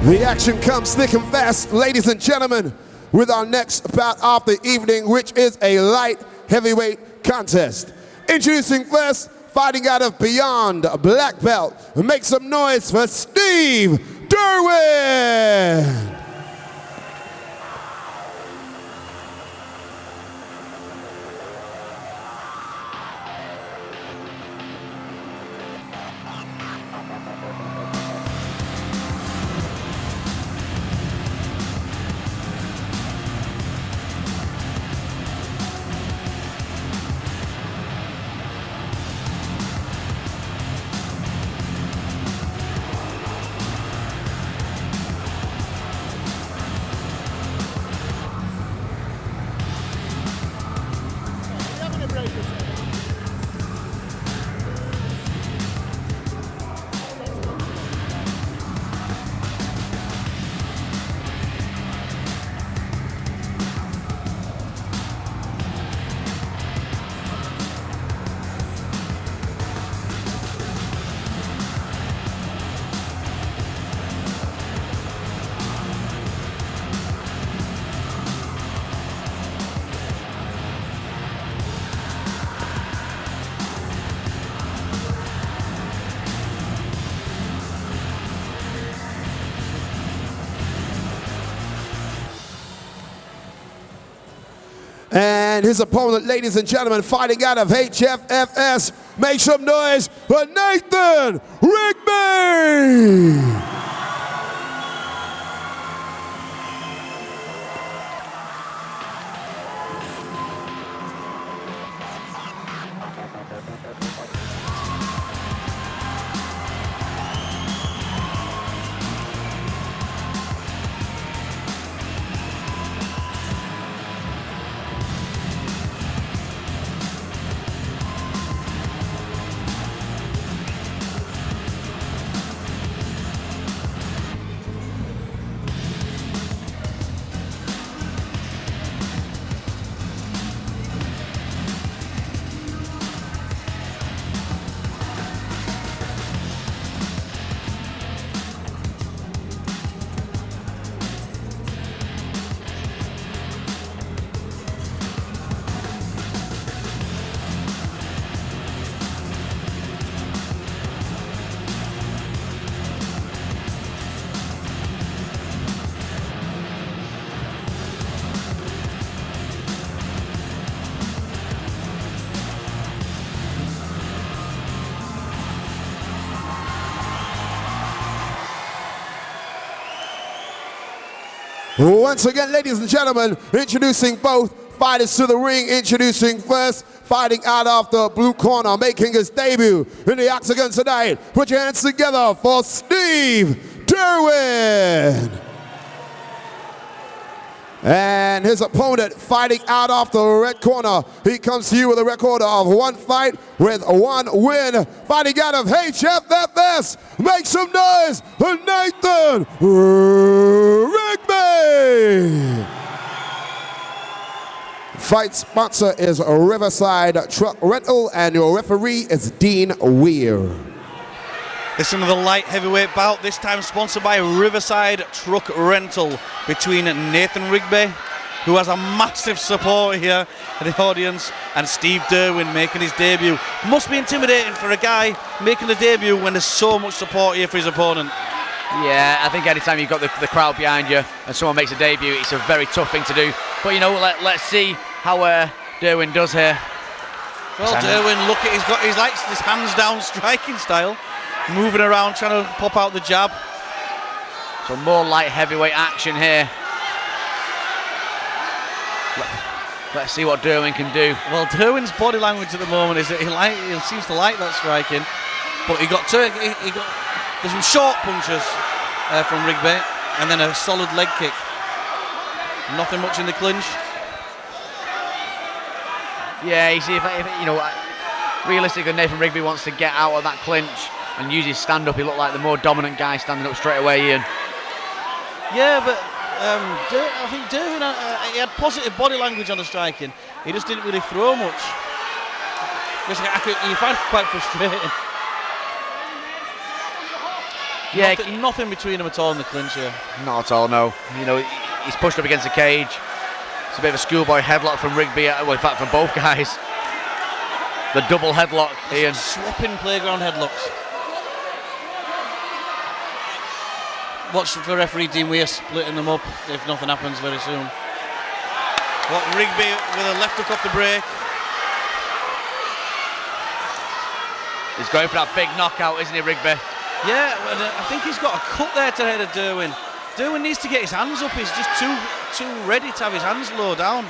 The action comes thick and fast, ladies and gentlemen, with our next bout of the evening, which is a light heavyweight contest. Introducing first, fighting out of beyond black belt. Make some noise for Steve Derwin. And his opponent, ladies and gentlemen, fighting out of HFFS, make some noise for Nathan Rigby! Once again, ladies and gentlemen, introducing both fighters to the ring. Introducing first, fighting out of the blue corner, making his debut in the octagon tonight. Put your hands together for Steve Derwin. And his opponent, fighting out of the red corner. He comes to you with a record of 1 fight with 1 win. Fighting out of HFFS. Make some noise for Nathan Rigby. Fight sponsor is Riverside Truck Rental, and your referee is Dean Weir. This is another light heavyweight bout, this time sponsored by Riverside Truck Rental, between Nathan Rigby, who has a massive support here in the audience, and Steve Derwin making his debut. Must be intimidating for a guy making the debut when there's so much support here for his opponent. Yeah, I think anytime you've got the crowd behind you and someone makes a debut, it's a very tough thing to do. But you know, let's see how Derwin does here. Well, Derwin, look at, he's like his hands down striking style. Moving around, trying to pop out the jab. So more light heavyweight action here. Let's see what Derwin can do. Well, Derwin's body language at the moment is that he seems to like that striking, but there's some short punches from Rigby, and then a solid leg kick. Nothing much in the clinch. Yeah, you see, if you know, realistically, Nathan Rigby wants to get out of that clinch and use his stand-up. He looked like the more dominant guy standing up straight away, Ian. Yeah, but I think Derwin, he had positive body language on the striking. He just didn't really throw much. You find it quite frustrating. Yeah, nothing between them at all in the clinch here. Not at all, no. You know, he's pushed up against the cage. It's a bit of a schoolboy headlock from Rigby, well, in fact, from both guys. The double headlock, Ian. Swapping playground headlocks. Watch for referee Dean Weir splitting them up if nothing happens very soon. What, Rigby with a left hook off the break. He's going for that big knockout, isn't he, Rigby? Yeah, I think he's got a cut there to the head of Derwin. Derwin needs to get his hands up. He's just too ready to have his hands low down.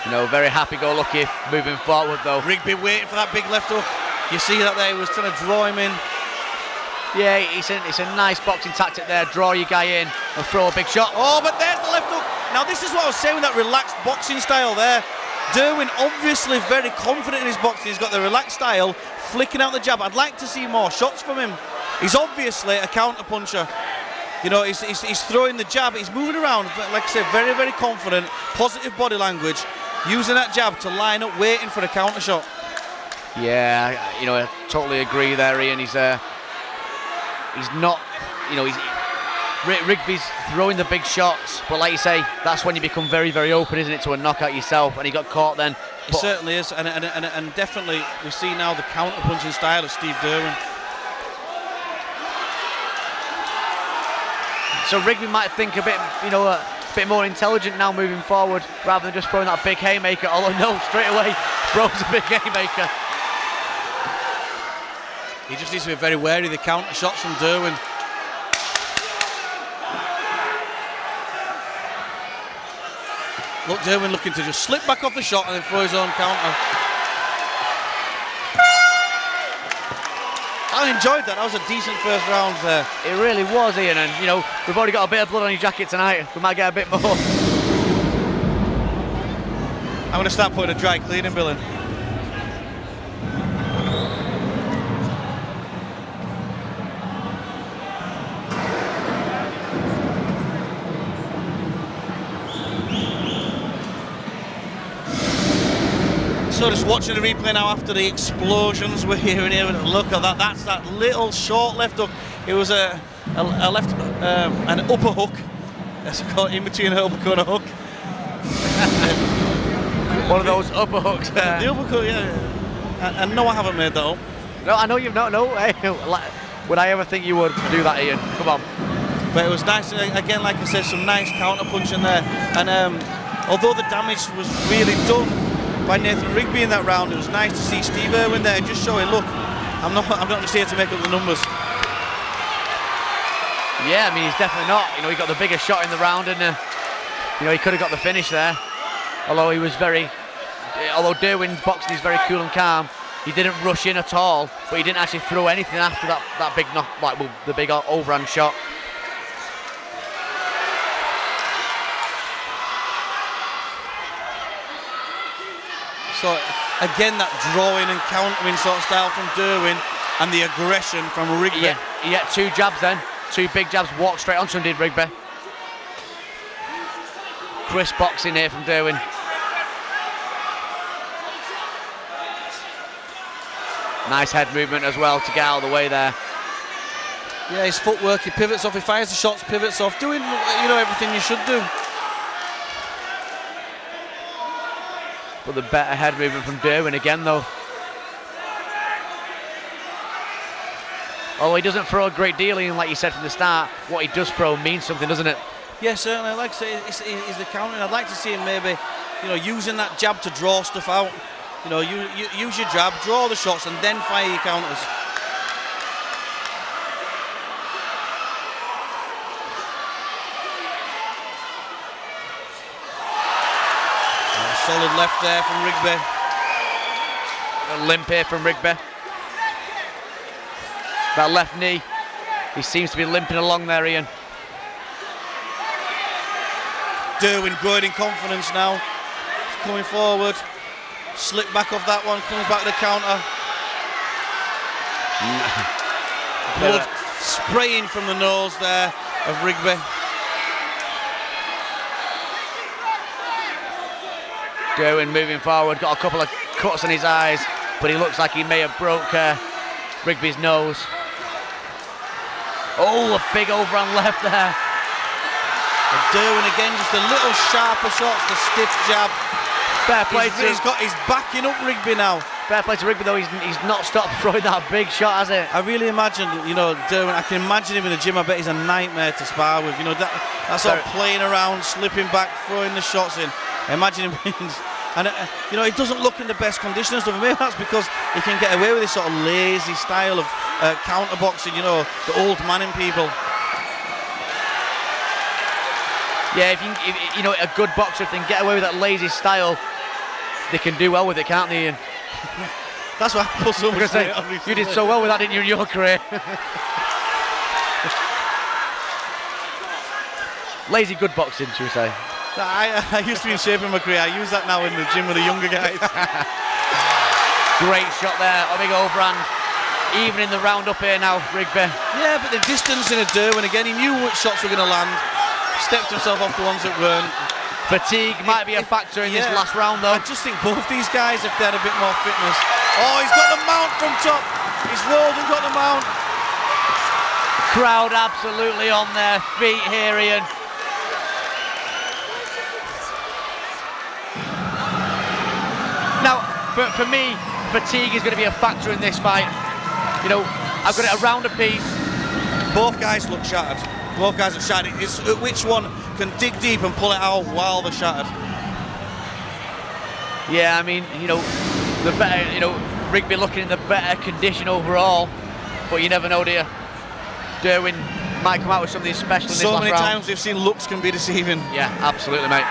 You know, very happy-go-lucky moving forward, though. Rigby waiting for that big left hook. You see that there, he was trying to draw him in. Yeah, it's a nice boxing tactic there. Draw your guy in and throw a big shot. Oh, but there's the left hook. Now, this is what I was saying with that relaxed boxing style there. Derwin obviously very confident in his boxing. He's got the relaxed style, flicking out the jab. I'd like to see more shots from him. He's obviously a counter puncher. You know, he's throwing the jab. He's moving around, like I said, very, very confident, positive body language, using that jab to line up, waiting for a counter shot. Yeah, you know, I totally agree there, Ian. He's not, you know, Rigby's throwing the big shots, but like you say, that's when you become very, very open, isn't it, to a knockout yourself, and he got caught then. It certainly is, and definitely we see now the counter-punching style of Steve Derwin. So Rigby might think a bit, you know, a bit more intelligent now moving forward, rather than just throwing that big haymaker, although no, straight away throws a big haymaker. He just needs to be very wary of the counter shots from Derwin. Look, Derwin looking to just slip back off the shot and then throw his own counter. I enjoyed that. That was a decent first round there. It really was, Ian, and you know, we've already got a bit of blood on your jacket tonight. We might get a bit more. I'm going to start putting a dry cleaning bill in. So just watching the replay now after the explosions we're hearing here. Look at that, that's that little short left hook. It was a left, an upper hook. That's called in between an uppercut and a hook. One of those upper hooks. The uppercut, yeah. And no, I haven't made that up. No, I know you've not, no. Would I ever think you would do that, Ian? Come on. But it was nice, again, like I said, some nice counter punching there. And although the damage was really done by Nathan Rigby in that round, it was nice to see Steve Irwin there just showing, look, I'm not just here to make up the numbers. Yeah, I mean, he's definitely not. You know, he got the biggest shot in the round, and you know, he could have got the finish there. Although Derwin's boxing is very cool and calm, he didn't rush in at all, but he didn't actually throw anything after that big knock, like the big overhand shot. So again, that drawing and countering sort of style from Derwin, and the aggression from Rigby. Yeah, he had two jabs then, two big jabs, walked straight onto him, did Rigby. Crisp boxing here from Derwin. Nice head movement as well to get out of the way there. Yeah, his footwork, he pivots off, he fires the shots, pivots off, doing, you know, everything you should do. But the better head movement from Derwin again, though. Although he doesn't throw a great deal, Ian, like you said from the start, what he does throw means something, doesn't it? Yeah, certainly. Like I say, it's the countering. I'd like to see him maybe, you know, using that jab to draw stuff out. You know, you use your jab, draw the shots, and then fire your counters. Solid left there from Rigby. A limp here from Rigby. That left knee, he seems to be limping along there, Ian. Derwin growing in confidence now. He's coming forward. Slip back off that one, comes back to the counter. Blood spraying from the nose there of Rigby. Derwin moving forward, got a couple of cuts on his eyes, but he looks like he may have broke Rigby's nose. Oh, a big overhand left there. And Derwin again, just a little sharper shots, the stiff jab. Fair play to He's backing up Rigby now. Fair play to Rigby though, he's not stopped throwing that big shot, has it? I really imagine, Derwin, I can imagine him in the gym. I bet he's a nightmare to spar with. That sort of playing around, slipping back, throwing the shots in. I imagine him and he doesn't look in the best condition and stuff. Maybe that's because he can get away with this sort of lazy style of counter boxing, the old man in people. Yeah, if a good boxer, if they can get away with that lazy style, they can do well with it, can't they, Ian? That's why I put so much weight on you did so well with that, didn't you, in your career? Lazy good boxing, should we say? I used to be in shape in my career. I use that now in the gym with the younger guys. Great shot there, a big overhand. Even in the round up here now, Rigby. Yeah, but the distance in a Derwin again, he knew which shots were going to land. Stepped himself off the ones that weren't. Fatigue might be a factor in this last round though. I just think both these guys, if they had a bit more fitness. Oh, he's got the mount from top. He's rolled and got the mount. Crowd absolutely on their feet here, Ian. Now, for me, fatigue is going to be a factor in this fight. I've got it a round apiece. Both guys look shattered. Both guys are shattered. It's which one can dig deep and pull it out while they're shattered. Yeah, I mean, the better, Rigby looking in the better condition overall, but you never know, do you? Derwin might come out with something special in this last round. So many times we've seen looks can be deceiving. Yeah, absolutely, mate.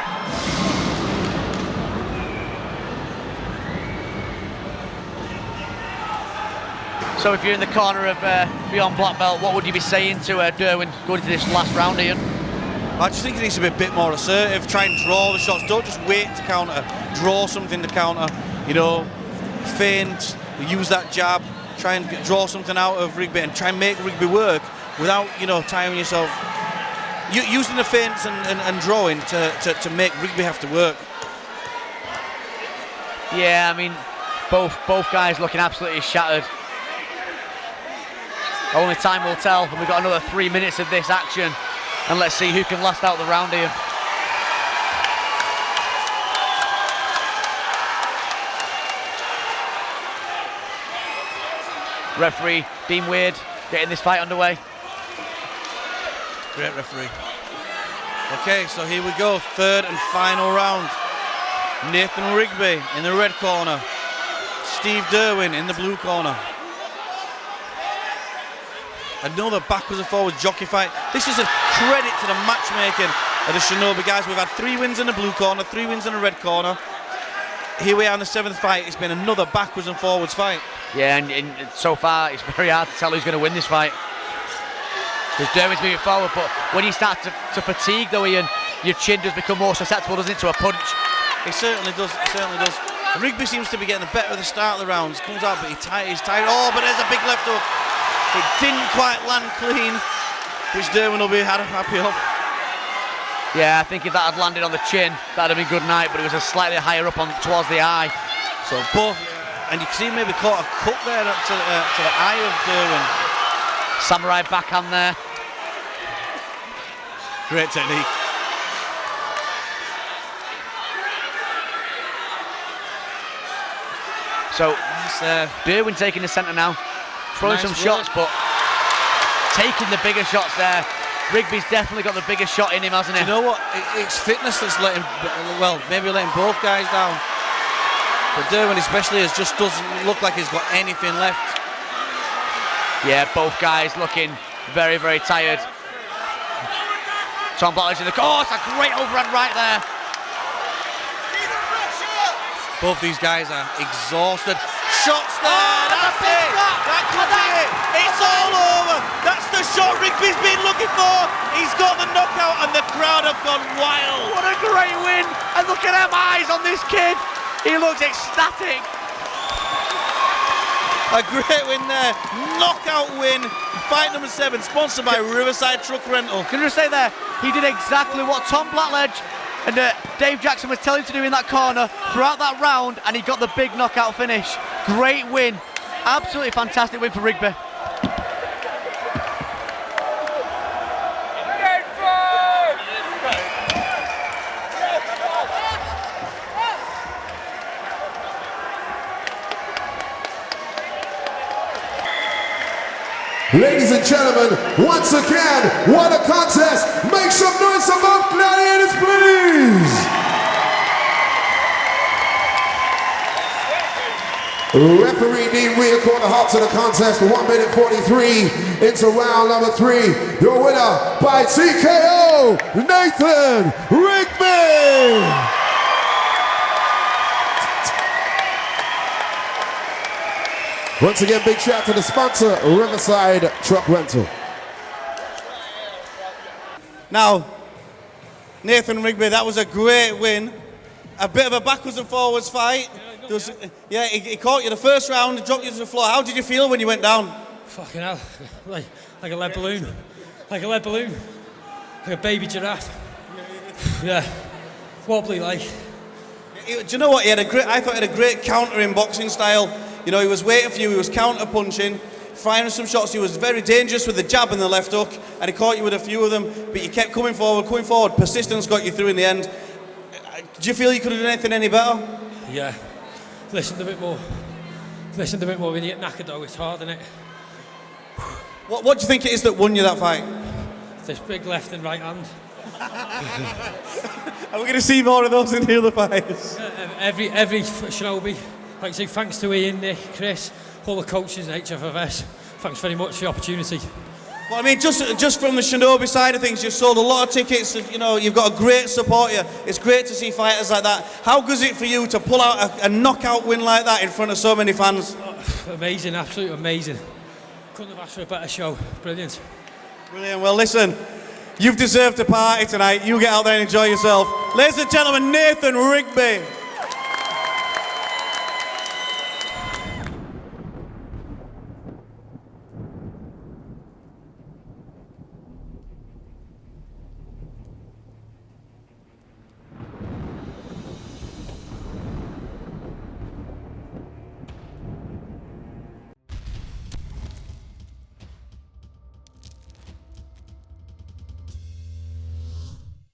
So if you're in the corner of Beyond Black Belt, what would you be saying to Derwin going into this last round, Ian? I just think he needs to be a bit more assertive, try and draw the shots, don't just wait to counter, draw something to counter, feint, use that jab, try and draw something out of Rigby and try and make Rigby work without, tiring yourself. Using the feints and drawing to make Rigby have to work. Yeah, I mean, both guys looking absolutely shattered. Only time will tell, and we've got another 3 minutes of this action, and let's see who can last out the round here. Referee Dean Weird getting this fight underway. Great referee. Okay, so here we go, third and final round. Nathan Rigby in the red corner, Steve Derwin in the blue corner. Another backwards and forwards jockey fight. This is a credit to the matchmaking of the Shinobi guys. We've had 3 wins in the blue corner, 3 wins in the red corner. Here we are in the 7th fight. It's been another backwards and forwards fight. Yeah, and so far it's very hard to tell who's going to win this fight. Because Derwin's moving forward, but when you start to fatigue though, Ian, your chin does become more susceptible, doesn't it, to a punch? It certainly does, it certainly does. Rigby seems to be getting the better of the start of the rounds. Comes out, but he's tired. Oh, but there's a big left hook. It didn't quite land clean, which Derwin will be happy of. Yeah, I think if that had landed on the chin, that'd have been good night, but it was a slightly higher up towards the eye. So both, and you can see maybe caught a cut there to the eye of Derwin. Samurai backhand there. Great technique. So, Derwin taking the centre now. Throwing some shots, but taking the bigger shots there. Rigby's definitely got the biggest shot in him, hasn't he? You know what? It's fitness that's letting, maybe letting both guys down. But Derwin especially just doesn't look like he's got anything left. Yeah, both guys looking very, very tired. Tom Blackledge in the corner. Oh, it's a great overhand right there. Both these guys are exhausted. Shots there, that's it. That could be it. It's all over. That's the shot Rigby's been looking for. He's got the knockout and the crowd have gone wild. What a great win. And look at them eyes on this kid. He looks ecstatic. A great win there. Knockout win. Fight number 7, sponsored by Riverside Truck Rental. Can I just say there, he did exactly what Tom Blackledge and Dave Jackson was telling him to do in that corner throughout that round, and he got the big knockout finish. Great win. Absolutely fantastic win for Rigby. Ladies and gentlemen, once again, what a contest! Make some noise for both gladiators, please! Referee Dean Weir called a halt to the contest for 1 minute 43 into round number 3. Your winner by TKO, Nathan Rigby! Once again, big shout out to the sponsor, Riverside Truck Rental. Now, Nathan Rigby, that was a great win. A bit of a backwards and forwards fight. He caught you the first round, dropped you to the floor. How did you feel when you went down? Fucking hell, like a lead balloon. Like a lead balloon. Like a baby giraffe. Yeah, wobbly like. Do you know what? I thought he had a great counter in boxing style. You know, he was waiting for you, he was counter punching, firing some shots. He was very dangerous with the jab and the left hook, and he caught you with a few of them, but you kept coming forward. Persistence got you through in the end. Do you feel you could have done anything any better? Yeah, listened a bit more. When you get knackered though, it's hard, isn't it? What do you think it is that won you that fight? This big left and right hand. Are we going to see more of those in the other fights? Every Shinobi. Like I say, thanks to Ian, Nick, Chris, all the coaches and HFFS. Thanks very much for the opportunity. Well, I mean, just from the Shinobi side of things, you've sold a lot of tickets. You know, you've got a great support here. It's great to see fighters like that. How good is it for you to pull out a knockout win like that in front of so many fans? Oh, amazing, absolutely amazing. Couldn't have asked for a better show. Brilliant. Brilliant. Well, listen, you've deserved a party tonight. You get out there and enjoy yourself. Ladies and gentlemen, Nathan Rigby.